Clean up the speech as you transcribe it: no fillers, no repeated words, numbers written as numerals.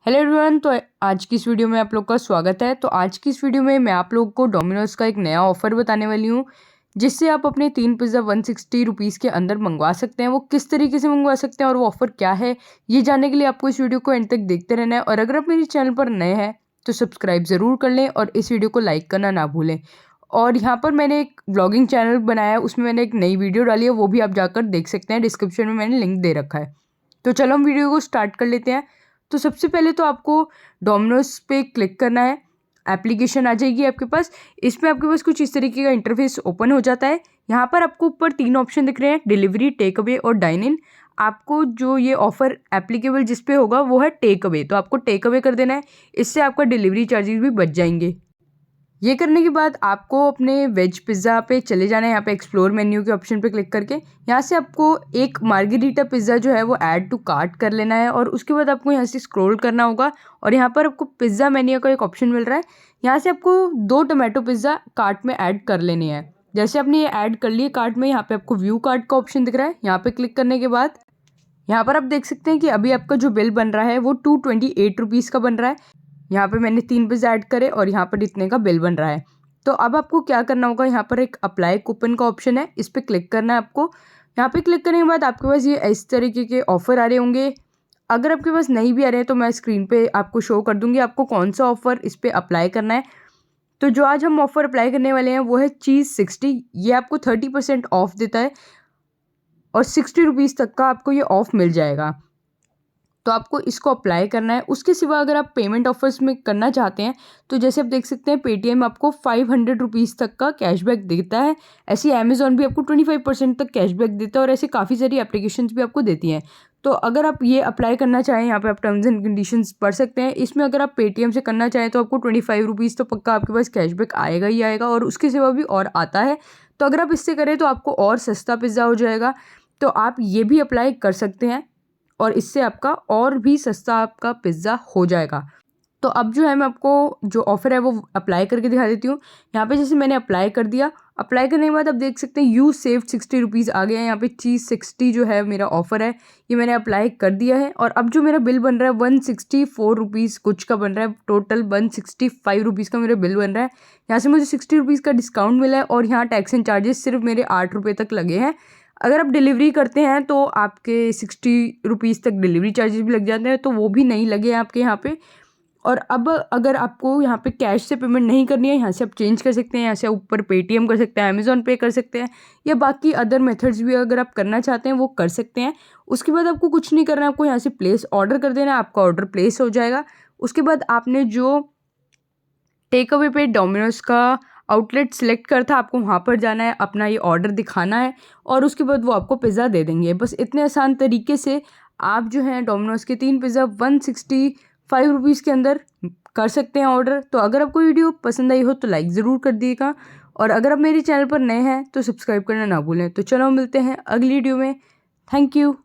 Hello everyone. तो आज की इस वीडियो में आप लोग का स्वागत है। तो आज की इस वीडियो में मैं आप लोग को डोमिनोज का एक नया ऑफ़र बताने वाली हूँ, जिससे आप अपने 3 पिज़्ज़ा 160 रुपीज़ के अंदर मंगवा सकते हैं। वो किस तरीके से मंगवा सकते हैं और वो ऑफ़र क्या है, ये जानने के लिए आपको इस वीडियो को एंड तक देखते रहना है। और अगर आप मेरे चैनल पर नए हैं तो सब्सक्राइब ज़रूर कर लें और इस वीडियो को लाइक करना ना भूलें। और यहाँ पर मैंने एक व्लॉगिंग चैनल बनाया है, उसमें मैंने एक नई वीडियो डाली है, वो भी आप जाकर देख सकते हैं। डिस्क्रिप्शन में मैंने लिंक दे रखा है। तो चलो हम वीडियो को स्टार्ट कर लेते हैं। तो सबसे पहले तो आपको डोमिनोज पे क्लिक करना है। एप्लीकेशन आ जाएगी आपके पास। इसमें आपके पास कुछ इस तरीके का इंटरफेस ओपन हो जाता है। यहाँ पर आपको ऊपर 3 ऑप्शन दिख रहे हैं, डिलीवरी, टेक अवे और डाइन इन। आपको जो ये ऑफ़र एप्लीकेबल जिस पे होगा वो है टेक अवे, तो आपको टेक अवे कर देना है। इससे आपका डिलीवरी चार्जेस भी बच जाएंगे। ये करने के बाद आपको अपने वेज पिज़्ज़ा पे चले जाना है। यहाँ पे एक्सप्लोर मेन्यू के ऑप्शन पे क्लिक करके यहाँ से आपको एक मार्गेरिटा पिज़्ज़ा जो है वो ऐड टू कार्ट कर लेना है। और उसके बाद आपको यहाँ से स्क्रॉल करना होगा और यहाँ पर आपको पिज़्ज़ा मेन्यू का एक ऑप्शन मिल रहा है। यहाँ से आपको 2 टोमेटो पिज़्ज़ा कार्ट में ऐड कर लेने हैं। जैसे आपने ये ऐड कर लिए कार्ट में, यहाँ पर आपको व्यू कार्ट का ऑप्शन दिख रहा है। यहाँ पर क्लिक करने के बाद यहाँ पर आप देख सकते हैं कि अभी आपका जो बिल बन रहा है वो 228 रुपीज़ का बन रहा है। यहाँ पे मैंने 3 पिज़्ज़ा ऐड करे और यहाँ पर इतने का बिल बन रहा है। तो अब आपको क्या करना होगा, यहाँ पर एक अप्लाई कूपन का ऑप्शन है, इस पर क्लिक करना है आपको। यहाँ पे क्लिक करने के बाद आपके पास ये इस तरीके के ऑफ़र आ रहे होंगे। अगर आपके पास नहीं भी आ रहे हैं तो मैं स्क्रीन पे आपको शो कर दूँगी आपको कौन सा ऑफ़र इस पर अप्लाई करना है। तो जो आज हम ऑफ़र अप्लाई करने वाले हैं वो है चीज़ 60। ये आपको 30% ऑफ देता है और 60 रुपीज़ तक का आपको ये ऑफ़ मिल जाएगा। तो आपको इसको अप्लाई करना है। उसके सिवा अगर आप पेमेंट ऑफर्स में करना चाहते हैं तो जैसे आप देख सकते हैं पेटीएम आपको 500 रुपीज़ तक का कैशबैक देता है। ऐसे अमेज़ॉन भी आपको 25% तक कैशबैक देता है और ऐसे काफ़ी सारी एप्लीकेशंस भी आपको देती हैं। तो अगर आप ये अप्लाई करना चाहें, यहाँ पे आप टर्म्स एंड कंडीशंस पढ़ सकते हैं। इसमें अगर आप पेटीएम से करना चाहें तो आपको 25 रुपीज़ तो पक्का आपके पास कैशबैक आएगा ही आएगा और उसके सिवा भी और आता है। तो अगर आप इससे करें तो आपको और सस्ता पिज़्ज़ा हो जाएगा। तो आप ये भी अप्लाई कर सकते हैं और इससे आपका और भी सस्ता आपका पिज़्ज़ा हो जाएगा। तो अब जो है मैं आपको जो ऑफ़र है वो अप्लाई करके दिखा देती हूँ। यहाँ पे जैसे मैंने अप्लाई कर दिया, अप्लाई करने के बाद आप देख सकते हैं यू सेव्ड 60 रुपीज़ आ गया है। यहाँ पे चीज़ 60 जो है मेरा ऑफ़र है, ये मैंने अप्लाई कर दिया है। और अब जो मेरा बिल बन रहा है 164 रुपीज़ कुछ का बन रहा है। टोटल 165 रुपीज़ का मेरा बिल बन रहा है। यहाँ से मुझे 60 रुपीज़ का डिस्काउंट मिला है और यहाँ टैक्स एंड चार्जेस सिर्फ मेरे 8 रुपये तक लगे हैं। अगर आप डिलीवरी करते हैं तो आपके 60 रुपीज़ तक डिलीवरी चार्जेस भी लग जाते हैं, तो वो भी नहीं लगे हैं आपके यहाँ पे। और अब अगर आपको यहाँ पे कैश से पेमेंट नहीं करनी है, यहाँ से आप चेंज कर सकते हैं। यहाँ से ऊपर पेटीएम कर सकते हैं, अमेज़ॉन पे कर सकते हैं, या बाकी अदर मेथड्स भी अगर आप करना चाहते हैं वो कर सकते हैं। उसके बाद आपको कुछ नहीं करना है, आपको यहाँ से प्लेस ऑर्डर कर देना है, आपका ऑर्डर प्लेस हो जाएगा। उसके बाद आपने जो टेक अवे पे डोमिनोज का आउटलेट सेलेक्ट कर था, आपको वहाँ पर जाना है, अपना ये ऑर्डर दिखाना है और उसके बाद वो आपको पिज़्ज़ा दे देंगे। बस इतने आसान तरीके से आप जो है डोमिनोज के 3 पिज़्ज़ा 165 रुपीज़ के अंदर कर सकते हैं ऑर्डर। तो अगर आपको वीडियो पसंद आई हो तो लाइक ज़रूर कर दिएगा और अगर आप मेरे चैनल पर नए हैं तो सब्सक्राइब करना ना भूलें। तो चलो मिलते हैं अगली वीडियो में। Thank you.